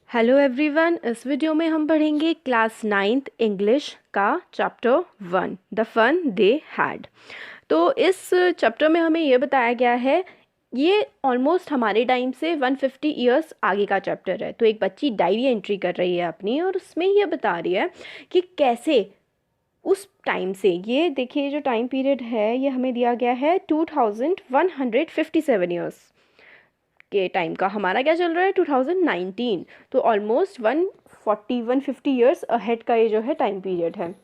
Hello everyone. इस video में हम पढ़ेंगे क्लास 9th इंग्लिश का chapter 1 the fun they had. तो इस चैप्टर में हमें ये बताया गया है, ये ऑलमोस्ट हमारे टाइम से 150 ईयर्स आगे का चैप्टर है। तो एक बच्ची डायरी एंट्री कर रही है अपनी और उसमें ये बता रही है कि कैसे उस टाइम से, ये देखिए जो टाइम पीरियड है ये हमें दिया गया है 2157 ईयर्स के टाइम का। हमारा क्या चल रहा है 2019, तो ऑलमोस्ट 150 ईयर्स अहेड का ये जो है टाइम पीरियड है।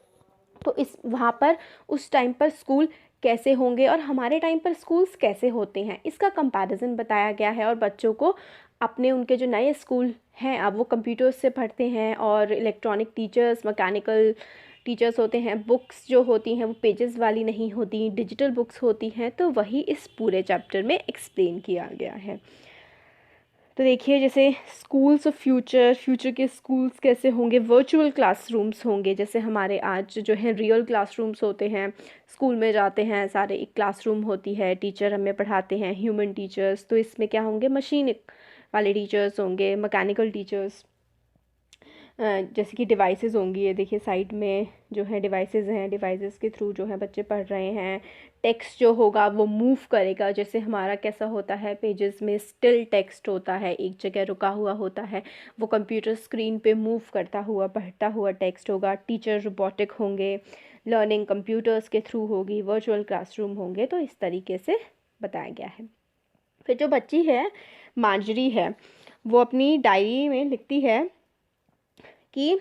तो इस वहाँ पर उस टाइम पर स्कूल कैसे होंगे और हमारे टाइम पर स्कूल्स कैसे होते हैं, इसका कंपैरिजन बताया गया है। और बच्चों को अपने उनके जो नए स्कूल हैं अब वो कंप्यूटर्स से पढ़ते हैं और इलेक्ट्रॉनिक टीचर्स, मैकेनिकल टीचर्स होते हैं। बुक्स जो होती हैं वो पेजेस वाली नहीं होती, डिजिटल बुक्स होती हैं। तो वही इस पूरे चैप्टर में एक्सप्लेन किया गया है। तो देखिए जैसे स्कूल्स ऑफ फ्यूचर, फ्यूचर के स्कूल्स कैसे होंगे, वर्चुअल क्लासरूम्स होंगे। जैसे हमारे आज जो है रियल क्लासरूम्स होते हैं, स्कूल में जाते हैं सारे, एक क्लासरूम होती है, टीचर हमें पढ़ाते हैं, ह्यूमन टीचर्स। तो इसमें क्या होंगे, मशीन वाले टीचर्स होंगे, मैकेनिकल टीचर्स। जैसे कि डिवाइसेस होंगी, ये देखिए साइड में जो है डिवाइसेस हैं, डिवाइसेस के थ्रू जो है बच्चे पढ़ रहे हैं। टेक्स्ट जो होगा वो मूव करेगा, जैसे हमारा कैसा होता है पेजेस में स्टिल टेक्स्ट होता है, एक जगह रुका हुआ होता है, वो कंप्यूटर स्क्रीन पे मूव करता हुआ बढ़ता हुआ टेक्स्ट होगा। टीचर रोबोटिक होंगे, लर्निंग कंप्यूटर्स के थ्रू होगी, वर्चुअल क्लासरूम होंगे। तो इस तरीके से बताया गया है। फिर जो बच्ची है मार्जरी है, वो अपनी डायरी में लिखती है कि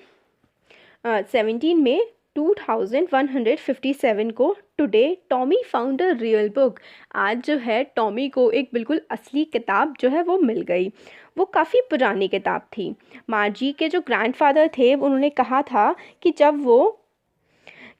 17 मई 2157 को today Tommy found a real book. आज जो है टॉमी को एक बिल्कुल असली किताब जो है वो मिल गई। वो काफ़ी पुरानी किताब थी। मार्जी के जो ग्रैंडफादर थे उन्होंने कहा था कि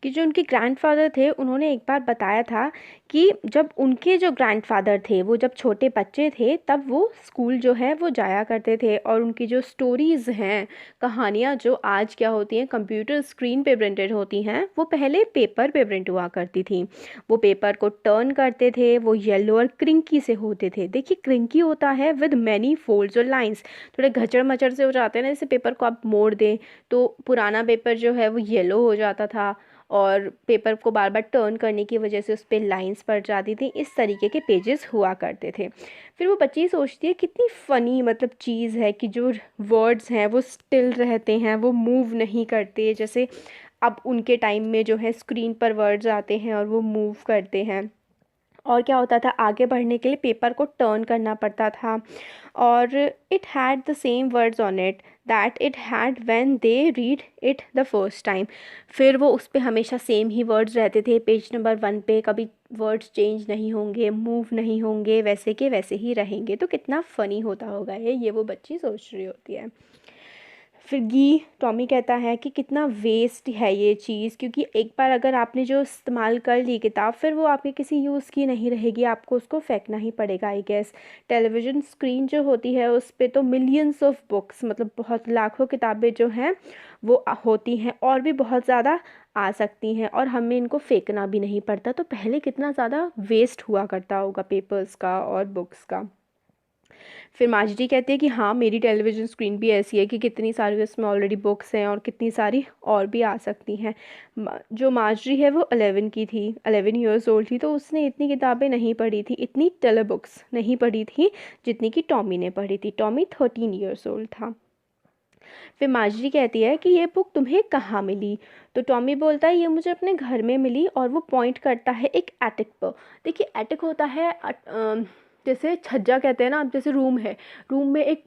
जो उनके ग्रैंडफादर थे उन्होंने एक बार बताया था कि जब उनके जो ग्रैंडफादर थे वो जब छोटे बच्चे थे तब वो स्कूल जो है वो जाया करते थे। और उनकी जो स्टोरीज़ हैं, कहानियाँ जो आज क्या होती हैं कंप्यूटर स्क्रीन पे प्रिंटेड होती हैं, वो पहले पेपर पे प्रिंट हुआ करती थी। वो पेपर को टर्न करते थे, वो येलो और क्रिंकी से होते थे। देखिए क्रिंकी होता है विद मैनी फोल्ड्स और लाइंस, थोड़े घचर मचर से हो जाते हैं ना, जैसे पेपर को आप मोड़ दें तो पुराना पेपर जो है वो येलो हो जाता था और पेपर को बार बार टर्न करने की वजह से उस पर लाइंस पड़ जाती थी। इस तरीके के पेजेस हुआ करते थे। फिर वो बच्ची सोचती है कितनी फ़नी मतलब चीज़ है कि जो वर्ड्स हैं वो स्टिल रहते हैं, वो मूव नहीं करते। जैसे अब उनके टाइम में जो है स्क्रीन पर वर्ड्स आते हैं और वो मूव करते हैं। और क्या होता था, आगे बढ़ने के लिए पेपर को टर्न करना पड़ता था। और it had the same words on it that it had when they read it the first time. फिर वो उस पर हमेशा सेम ही वर्ड्स रहते थे पेज नंबर 1 पे, कभी वर्ड्स चेंज नहीं होंगे, मूव नहीं होंगे, वैसे के वैसे ही रहेंगे। तो कितना फ़नी होता होगा ये वो बच्ची सोच रही होती है। फिर टॉमी कहता है कि कितना वेस्ट है ये चीज़, क्योंकि एक बार अगर आपने जो इस्तेमाल कर ली किताब फिर वो आपके किसी यूज़ की नहीं रहेगी, आपको उसको फेंकना ही पड़ेगा आई गेस। टेलीविज़न स्क्रीन जो होती है उस पे तो मिलियंस ऑफ बुक्स, मतलब बहुत लाखों किताबें जो हैं वो होती हैं और भी बहुत ज़्यादा आ सकती हैं और हमें इनको फेंकना भी नहीं पड़ता। तो पहले कितना ज़्यादा वेस्ट हुआ करता होगा पेपर्स का और बुक्स का। फिर माजरी कहती है कि हाँ मेरी टेलीविज़न स्क्रीन भी ऐसी है कि कितनी सारी उसमें ऑलरेडी बुक्स हैं और कितनी सारी और भी आ सकती हैं। जो माजरी है वो 11 की थी, 11 ईयर्स ओल्ड थी, तो उसने इतनी किताबें नहीं पढ़ी थी, इतनी टेली बुक्स नहीं पढ़ी थी जितनी कि टॉमी ने पढ़ी थी। टॉमी 13 ईयर्स ओल्ड था। फिर माजरी कहती है कि ये बुक तुम्हें कहाँ मिली। तो टॉमी बोलता है ये मुझे अपने घर में मिली, और वो पॉइंट करता है एक एटिक पर। देखिए एटिक होता है जैसे छज्जा कहते हैं ना, अब जैसे रूम है, रूम में एक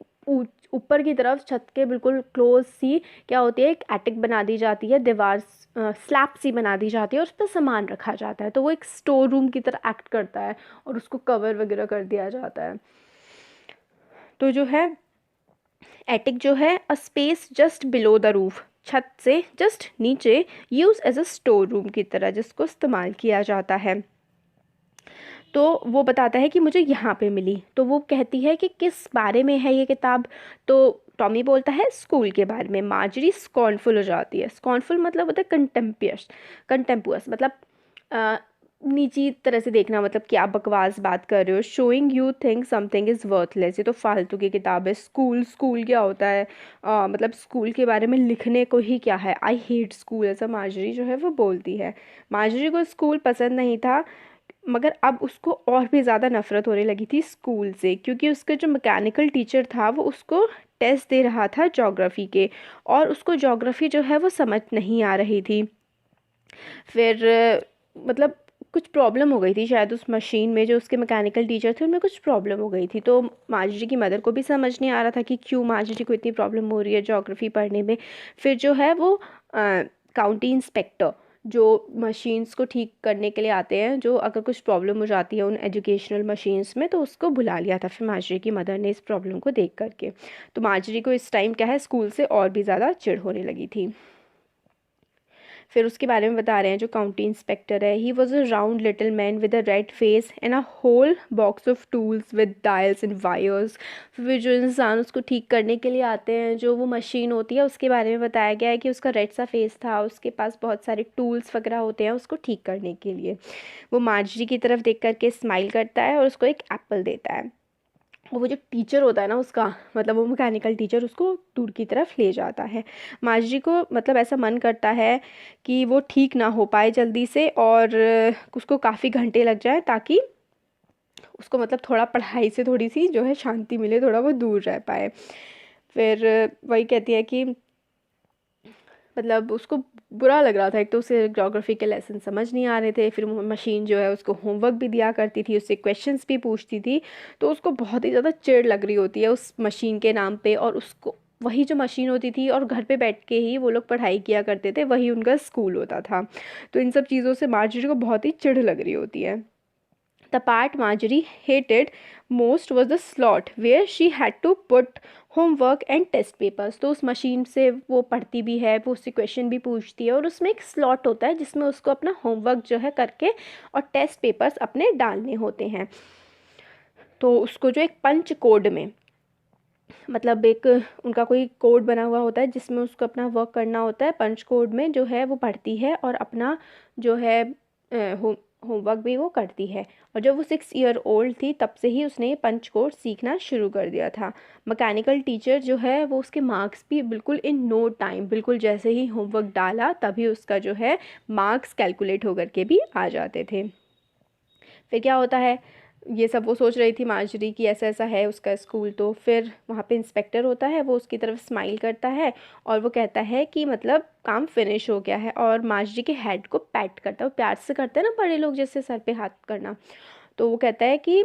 ऊपर की तरफ छत के बिल्कुल क्लोज सी क्या होती है, एक एटिक बना दी जाती है, दीवार स्लैब सी बना दी जाती है और उस पर सामान रखा जाता है। तो वो एक स्टोर रूम की तरह एक्ट करता है और उसको कवर वगैरह कर दिया जाता है। तो जो है एटिक जो है a space just below the roof, छत से जस्ट नीचे, use as a store room की तरह जिसको इस्तेमाल किया जाता है। तो वो बताता है कि मुझे यहाँ पे मिली। तो वो कहती है कि किस बारे में है ये किताब। तो टॉमी बोलता है स्कूल के बारे में। मार्जरी स्कॉर्नफुल हो जाती है। स्कॉर्नफुल मतलब होता है कंटेम्पियस, कंटेम्पुअस मतलब नीची तरह से देखना, मतलब क्या बकवास बात कर रहे हो, showing you think something is worthless, ये तो फालतू की किताब है। स्कूल स्कूल क्या होता है, मतलब स्कूल के बारे में लिखने को ही क्या है, आई हेट स्कूल, ऐसा मार्जरी जो है वो बोलती है। मार्जरी को स्कूल पसंद नहीं था, मगर अब उसको और भी ज़्यादा नफ़रत होने लगी थी स्कूल से, क्योंकि उसका जो मैकेनिकल टीचर था वो उसको टेस्ट दे रहा था ज्योग्राफी के, और उसको ज्योग्राफी जो है वो समझ नहीं आ रही थी। फिर मतलब कुछ प्रॉब्लम हो गई थी शायद उस मशीन में, जो उसके मैकेनिकल टीचर थे उनमें कुछ प्रॉब्लम हो गई थी। तो मार्जरी की मदर को भी समझ नहीं आ रहा था कि क्यों मार्जरी को इतनी प्रॉब्लम हो रही है ज्योग्राफी पढ़ने में। फिर जो है वो काउंटी इंस्पेक्टर, जो मशीन्स को ठीक करने के लिए आते हैं, जो अगर कुछ प्रॉब्लम हो जाती है उन एजुकेशनल मशीन्स में, तो उसको बुला लिया था फिर मार्जरी की मदर ने इस प्रॉब्लम को देख करके। तो मार्जरी को इस टाइम क्या है, स्कूल से और भी ज़्यादा चिढ़ होने लगी थी। फिर उसके बारे में बता रहे हैं जो काउंटी इंस्पेक्टर है, he was a round little man with a red face and a whole box of tools with dials and wires. फिर जो इंसान उसको ठीक करने के लिए आते हैं, जो वो मशीन होती है, उसके बारे में बताया गया है कि उसका रेड सा फेस था, उसके पास बहुत सारे टूल्स वगैरह होते हैं उसको ठीक करने के लिए। वो मार्जरी की तरफ देख करके स्माइल करता है और उसको एक एप्पल देता है। और वो जो टीचर होता है ना उसका, मतलब वो मैकेनिकल टीचर, उसको दूर की तरफ ले जाता है। मार्जरी को मतलब ऐसा मन करता है कि वो ठीक ना हो पाए जल्दी से, और उसको काफ़ी घंटे लग जाए, ताकि उसको मतलब थोड़ा पढ़ाई से थोड़ी सी जो है शांति मिले, थोड़ा वो दूर रह पाए। फिर वही कहती है कि मतलब उसको बुरा लग रहा था, एक तो उसे ज्योग्राफी के लेसन समझ नहीं आ रहे थे, फिर मशीन जो है उसको होमवर्क भी दिया करती थी, उससे क्वेश्चंस भी पूछती थी, तो उसको बहुत ही ज़्यादा चिढ़ लग रही होती है उस मशीन के नाम पे। और उसको वही जो मशीन होती थी और घर पे बैठ के ही वो लोग पढ़ाई किया करते थे, वही उनका स्कूल होता था। तो इन सब चीज़ों से मार्जरी को बहुत ही चिढ़ लग रही होती है। The part Marjorie hated most was the slot where she had to put homework and test papers। तो उस मशीन से वो पढ़ती भी है, वो उससे क्वेश्चन भी पूछती है, और उसमें एक स्लॉट होता है जिसमें उसको अपना होमवर्क जो है करके और टेस्ट पेपर्स अपने डालने होते हैं। तो उसको जो एक पंच कोड में, मतलब एक उनका कोई कोड बना हुआ होता है जिसमें उसको अपना वर्क करना होता है, पंच कोड में जो है वो पढ़ती है और अपना जो है होमवर्क भी वो करती है। और जब वो 6 ईयर ओल्ड थी तब से ही उसने ये पंच कोड सीखना शुरू कर दिया था। मैकेनिकल टीचर जो है वो उसके मार्क्स भी बिल्कुल इन नो टाइम, बिल्कुल जैसे ही होमवर्क डाला तभी उसका जो है मार्क्स कैलकुलेट होकर के भी आ जाते थे। फिर क्या होता है, ये सब वो सोच रही थी मार्जरी की ऐसा ऐसा है उसका स्कूल। तो फिर वहाँ पे इंस्पेक्टर होता है, वो उसकी तरफ स्माइल करता है और वो कहता है कि मतलब काम फिनिश हो गया है, और मार्जरी के हेड को पैट करता है, वो प्यार से करते हैं ना बड़े लोग जैसे सर पे हाथ करना। तो वो कहता है कि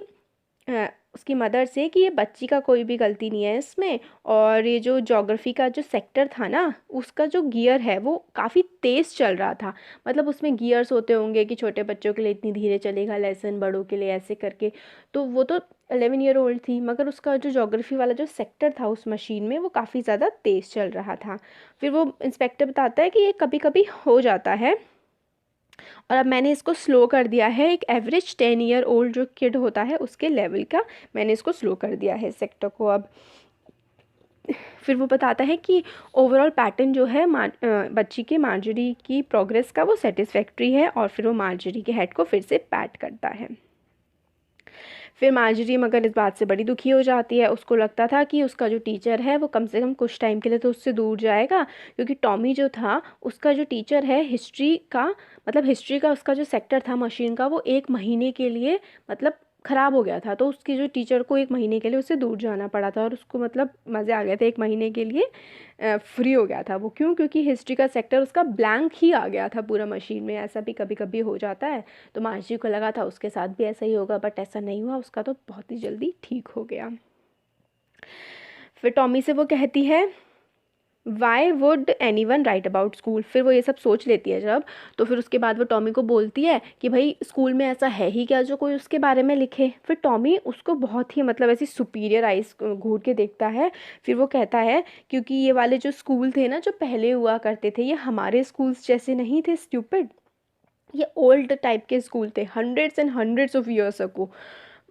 उसकी मदर से कि ये बच्ची का कोई भी गलती नहीं है इसमें, और ये जो ज्योग्राफी का जो सेक्टर था ना उसका जो गियर है वो काफ़ी तेज़ चल रहा था। मतलब उसमें गियर्स होते होंगे कि छोटे बच्चों के लिए इतनी धीरे चलेगा लेसन, बड़ों के लिए ऐसे करके। तो वो तो 11 ईयर ओल्ड थी, मगर उसका जो ज्योग्राफी वाला जो सेक्टर था उस मशीन में वो काफ़ी ज़्यादा तेज़ चल रहा था। फिर वो इंस्पेक्टर बताता है कि ये कभी कभी हो जाता है, और अब मैंने इसको स्लो कर दिया है, एक एवरेज 10 ईयर ओल्ड जो किड होता है उसके लेवल का मैंने इसको स्लो कर दिया है सेक्टर को अब। फिर वो बताता है कि ओवरऑल पैटर्न जो है बच्ची के मार्जरी की प्रोग्रेस का वो सेटिस्फैक्ट्री है, और फिर वो मार्जरी के हेड को फिर से पैट करता है। फिर मार्जरी मगर इस बात से बड़ी दुखी हो जाती है, उसको लगता था कि उसका जो टीचर है वो कम से कम कुछ टाइम के लिए तो उससे दूर जाएगा, क्योंकि टॉमी जो था उसका जो टीचर है हिस्ट्री का, मतलब हिस्ट्री का उसका जो सेक्टर था मशीन का वो 1 महीने के लिए मतलब ख़राब हो गया था। तो उसकी जो टीचर को 1 महीने के लिए उससे दूर जाना पड़ा था, और उसको मतलब मज़े आ गए थे, 1 महीने के लिए फ्री हो गया था वो। क्यों? क्योंकि हिस्ट्री का सेक्टर उसका ब्लैंक ही आ गया था पूरा मशीन में। ऐसा भी कभी कभी हो जाता है, तो मार्जी को लगा था उसके साथ भी ऐसा ही होगा, बट ऐसा नहीं हुआ, उसका तो बहुत ही जल्दी ठीक हो गया। फिर टॉमी से वो कहती है why would any one right about school. फिर वो ये सब सोच लेती है जब, तो फिर उसके बाद वो टॉमी को बोलती है कि भाई स्कूल में ऐसा है ही क्या जो कोई उसके बारे में लिखे। फिर टॉमी उसको बहुत ही मतलब ऐसी सुपीरियर आइज घूर के देखता है। फिर वो कहता है क्योंकि ये वाले जो स्कूल थे ना जो पहले हुआ करते थे, ये हमारे स्कूल्स जैसे नहीं थे स्टूपिड, ये ओल्ड टाइप के स्कूल थे, hundreds and hundreds of years ago,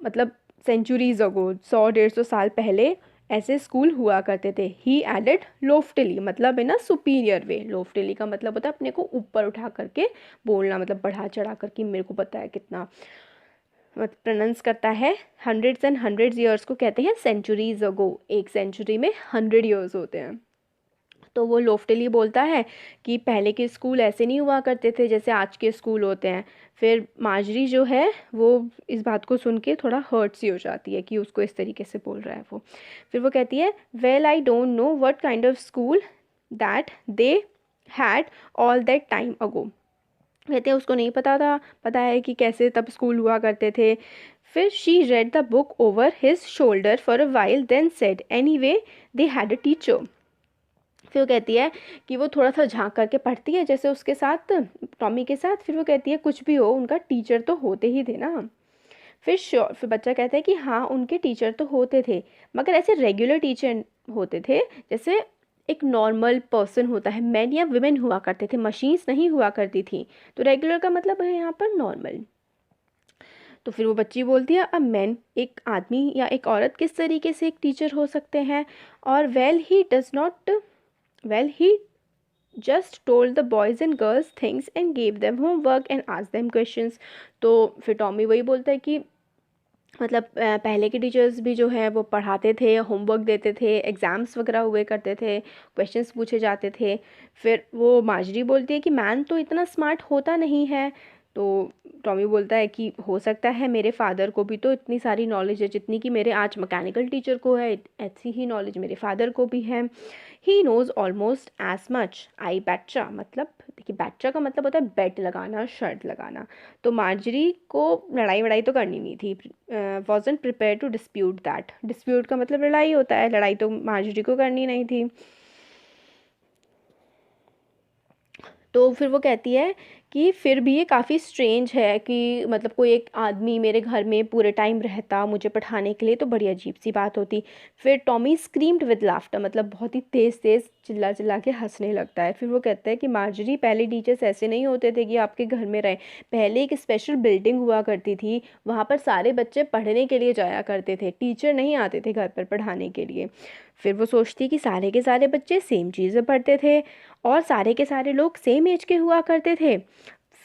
मतलब सेंचुरीज अगो, 100-150 साल पहले ऐसे स्कूल हुआ करते थे। ही एडेड लोफ्टली, मतलब है ना सुपीरियर वे। लोफ्टली का मतलब होता है अपने को ऊपर उठा करके बोलना, मतलब बढ़ा चढ़ा करके मेरे को पता है कितना, मतलब प्रोनाउंस करता है। हंड्रेड्स एंड हंड्रेड्स ईयर्स को कहते हैं सेंचुरीज अगो। एक सेंचुरी में 100 ईयर्स होते हैं। तो वो लोफ्टली बोलता है कि पहले के स्कूल ऐसे नहीं हुआ करते थे जैसे आज के स्कूल होते हैं। फिर मार्जरी जो है वो इस बात को सुन के थोड़ा हर्ट सी हो जाती है कि उसको इस तरीके से बोल रहा है वो। फिर वो कहती है, well I don't know what kind of school that they had all that time ago. कहते हैं उसको नहीं पता है कि कैसे तब स्कूल हुआ करते थे। फिर she read the book over his shoulder for a while then said, anyway they had a teacher. फिर वो कहती है कि वो थोड़ा सा झांक करके पढ़ती है जैसे उसके साथ, टॉमी के साथ। फिर वो कहती है कुछ भी हो उनका टीचर तो होते ही थे ना। फिर बच्चा कहता है कि हाँ उनके टीचर तो होते थे, मगर ऐसे रेगुलर टीचर होते थे जैसे एक नॉर्मल पर्सन होता है। मैन या वुमेन हुआ करते थे, मशीन्स नहीं हुआ करती थी। तो रेगुलर का मतलब है यहाँ पर नॉर्मल। तो फिर वो बच्ची बोलती है, अब मैन एक आदमी या एक औरत किस तरीके से एक टीचर हो सकते हैं। और well he just told the boys and girls things and gave them homework and asked them questions। तो फिर टॉमी वही बोलता है कि मतलब पहले के टीचर्स भी जो है वो पढ़ाते थे, होमवर्क देते थे, एग्ज़ाम्स वगैरह हुए करते थे, क्वेश्चंस पूछे जाते थे। फिर वो मार्जरी बोलती है कि मैन तो इतना स्मार्ट होता नहीं है। तो टॉमी बोलता है कि हो सकता है मेरे फादर को भी तो इतनी सारी नॉलेज है जितनी कि मेरे आज मैकेनिकल टीचर को है, ऐसी ही नॉलेज मेरे फादर को भी है। He knows almost as much I बैट्चा। मतलब देखिए बैट्चा का मतलब होता है बेट लगाना, शर्ट लगाना। तो मार्जरी को लड़ाई वड़ाई तो करनी नहीं थी, wasn't prepared to dispute that. Dispute का मतलब लड़ाई होता है, लड़ाई तो मार्जरी को करनी नहीं थी। तो फिर वो कहती है कि फिर भी ये काफ़ी स्ट्रेंज है कि मतलब कोई एक आदमी मेरे घर में पूरे टाइम रहता मुझे पढ़ाने के लिए, तो बड़ी अजीब सी बात होती। फिर टॉमी स्क्रीम्ड विद लाफ्टर, मतलब बहुत ही तेज़ तेज़ चिल्ला चिल्ला के हंसने लगता है। फिर वो कहता है कि मार्जरी पहले टीचर्स ऐसे नहीं होते थे कि आपके घर में रहे। पहले एक स्पेशल बिल्डिंग हुआ करती थी, वहाँ पर सारे बच्चे पढ़ने के लिए जाया करते थे, टीचर नहीं आते थे घर पर पढ़ाने के लिए। फिर वो सोचती है कि सारे के सारे बच्चे सेम चीज़ें पढ़ते थे और सारे के सारे लोग सेम एज के हुआ करते थे।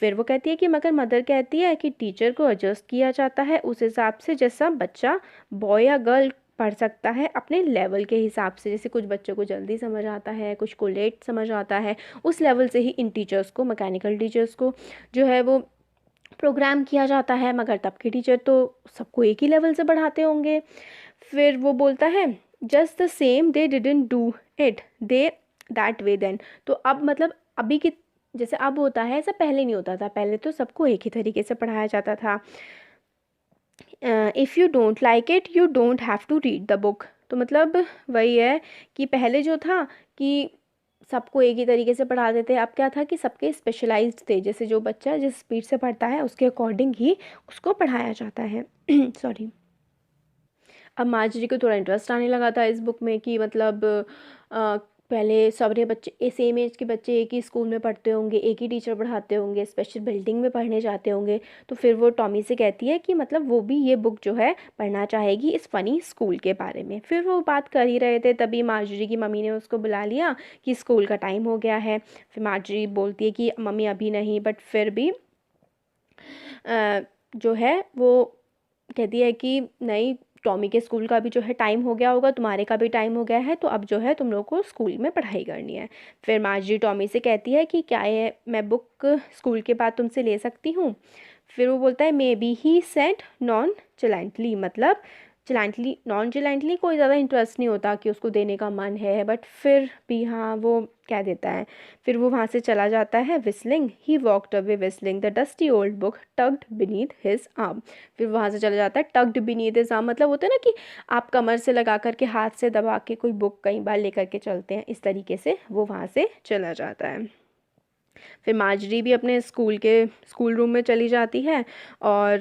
फिर वो कहती है कि मगर मदर कहती है कि टीचर को एडजस्ट किया जाता है उस हिसाब से जैसा बच्चा बॉय या गर्ल पढ़ सकता है अपने लेवल के हिसाब से। जैसे कुछ बच्चों को जल्दी समझ आता है, कुछ को लेट समझ आता है, उस लेवल से ही इन टीचर्स को, मैकेनिकल टीचर्स को जो है वो प्रोग्राम किया जाता है। मगर तब के टीचर तो सबको एक ही लेवल से पढ़ाते होंगे। फिर वो बोलता है, just the same they didn't do it they that way then. तो अब मतलब अभी की जैसे अब होता है ऐसा पहले नहीं होता था। पहले तो सबको एक ही तरीके से पढ़ाया जाता था। If you don't like it you don't have to read the book. तो मतलब वही है कि पहले जो था कि सबको एक ही तरीके से पढ़ाते थे, अब क्या था कि सबके स्पेशलाइज्ड थे। जैसे जो बच्चा जिस स्पीड से पढ़ता है उसके अकॉर्डिंग ही उसको पढ़ाया जाता है। सॉरी। अब मार्जरी को थोड़ा इंटरेस्ट आने लगा था इस बुक में कि मतलब पहले सारे बच्चे सेम एज के बच्चे एक ही स्कूल में पढ़ते होंगे, एक ही टीचर पढ़ाते होंगे, स्पेशल बिल्डिंग में पढ़ने जाते होंगे। तो फिर वो टॉमी से कहती है कि मतलब वो भी ये बुक जो है पढ़ना चाहेगी इस फ़नी स्कूल के बारे में। फिर वो बात कर ही रहे थे तभी मार्जरी की मम्मी ने उसको बुला लिया कि स्कूल का टाइम हो गया है। फिर मार्जरी बोलती है कि मम्मी अभी नहीं, बट फिर भी जो है वो कहती है कि नहीं, टॉमी के स्कूल का भी जो है टाइम हो गया होगा, तुम्हारे का भी टाइम हो गया है, तो अब जो है तुम लोग को स्कूल में पढ़ाई करनी है। फिर मार्जरी टॉमी से कहती है कि क्या ये मैं बुक स्कूल के बाद तुमसे ले सकती हूँ। फिर वो बोलता है, maybe he said nonchalantly, मतलब चैलेंटली नॉन चैलेंटली कोई ज़्यादा इंटरेस्ट नहीं होता कि उसको देने का मन है, बट फिर भी हाँ वो कह देता है। फिर वो वहाँ से चला जाता है whistling. He walked away whistling the dusty old book tugged beneath his arm. फिर वहाँ से चला जाता है टग्ड बीनीथ हिज आर्म, मतलब होता है ना कि आप कमर से लगा करके हाथ से दबा के कोई बुक कई बार लेकर के चलते हैं, इस तरीके से वो वहाँ से चला जाता है। फिर मार्जरी भी अपने स्कूल रूम में चली जाती है और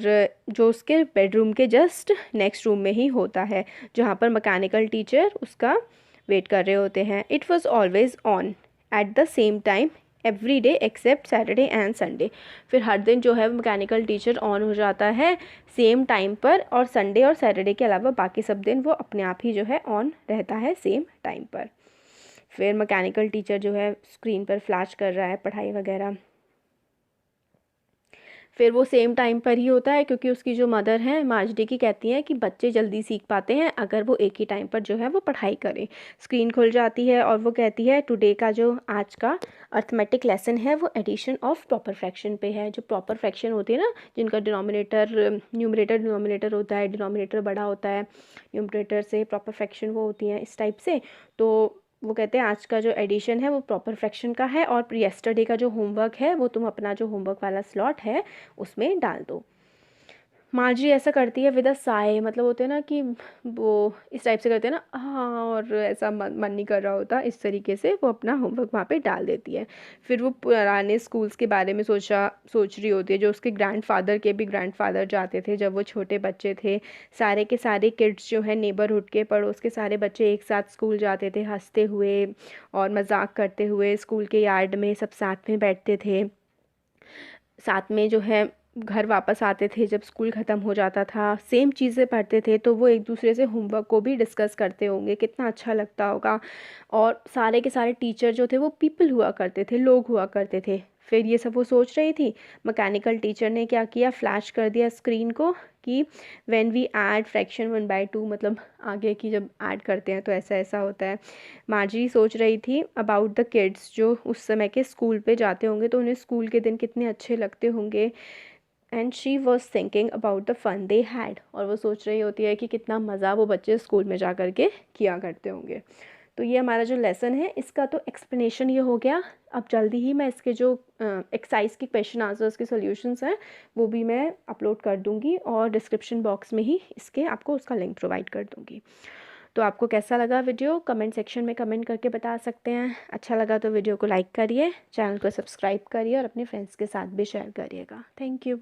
जो उसके बेडरूम के जस्ट नेक्स्ट रूम में ही होता है जहाँ पर मैकेनिकल टीचर उसका वेट कर रहे होते हैं। It was always on at the same time every day except Saturday and Sunday. फिर हर दिन जो है मैकेनिकल टीचर ऑन हो जाता है सेम टाइम पर, और संडे और सैटरडे के अलावा बाकी सब दिन वो अपने आप ही जो है ऑन रहता है सेम टाइम पर। फिर मैकेनिकल टीचर जो है स्क्रीन पर फ्लैश कर रहा है पढ़ाई वगैरह। फिर वो सेम टाइम पर ही होता है क्योंकि उसकी जो मदर हैं मार्जरी की कहती हैं कि बच्चे जल्दी सीख पाते हैं अगर वो एक ही टाइम पर जो है वो पढ़ाई करें। स्क्रीन खुल जाती है और वो कहती है टुडे का जो आज का अर्थमेटिक लेसन है वो एडिशन ऑफ प्रॉपर फ्रैक्शन पे है। जो प्रॉपर फ्रैक्शन होती है ना, जिनका न्यूमरेटर डिनोमिनेटर होता है, डिनोमिनेटर बड़ा होता है न्यूमरेटर से, प्रॉपर फ्रैक्शन वो होती हैं इस टाइप से। तो वो कहते हैं आज का जो एडिशन है वो प्रॉपर फ्रैक्शन का है, और यस्टरडे का जो होमवर्क है वो तुम अपना जो होमवर्क वाला स्लॉट है उसमें डाल दो। मार्जी ऐसा करती है विद अ साय, मतलब होते हैं ना कि वो इस टाइप से करते हैं ना, हाँ, और ऐसा मन नहीं कर रहा होता, इस तरीके से वो अपना होमवर्क वहाँ पे डाल देती है। फिर वो पुराने स्कूल्स के बारे में सोच रही होती है, जो उसके ग्रैंडफादर के भी ग्रैंडफादर जाते थे जब वो छोटे बच्चे थे। सारे के सारे किड्स जो है नेबरहुड के पड़ोस के सारे बच्चे एक साथ स्कूल जाते थे हंसते हुए और मजाक करते हुए। स्कूल के यार्ड में सब साथ में बैठते थे, साथ में जो है घर वापस आते थे जब स्कूल ख़त्म हो जाता था, सेम चीज़ें पढ़ते थे, तो वो एक दूसरे से होमवर्क को भी डिस्कस करते होंगे, कितना अच्छा लगता होगा। और सारे के सारे टीचर जो थे वो पीपल हुआ करते थे, लोग हुआ करते थे। फिर ये सब वो सोच रही थी, मैकेनिकल टीचर ने क्या किया, फ्लैश कर दिया स्क्रीन को कि व्हेन वी ऐड फ्रैक्शन 1/2, मतलब आगे की जब ऐड करते हैं तो ऐसा ऐसा होता है। मार्जी सोच रही थी अबाउट द किड्स जो उस समय के स्कूल पे जाते होंगे, तो उन्हें स्कूल के दिन कितने अच्छे लगते होंगे। And she was thinking about the fun they had, और वो सोच रही होती है कि कितना मज़ा वो बच्चे स्कूल में जा कर के किया करते होंगे। तो ये हमारा जो लेसन है इसका तो एक्सप्लेनेशन ये हो गया। अब जल्दी ही मैं इसके जो एक्सरसाइज के क्वेश्चन आंसर्स के सॉल्यूशंस हैं वो भी मैं अपलोड कर दूँगी, और डिस्क्रिप्शन बॉक्स में ही इसके आपको उसका लिंक प्रोवाइड कर दूँगी। तो आपको कैसा लगा वीडियो कमेंट सेक्शन में कमेंट करके बता सकते हैं। अच्छा लगा तो वीडियो को लाइक करिए, चैनल को सब्सक्राइब करिए और अपने फ्रेंड्स के साथ भी शेयर करिएगा। Thank you.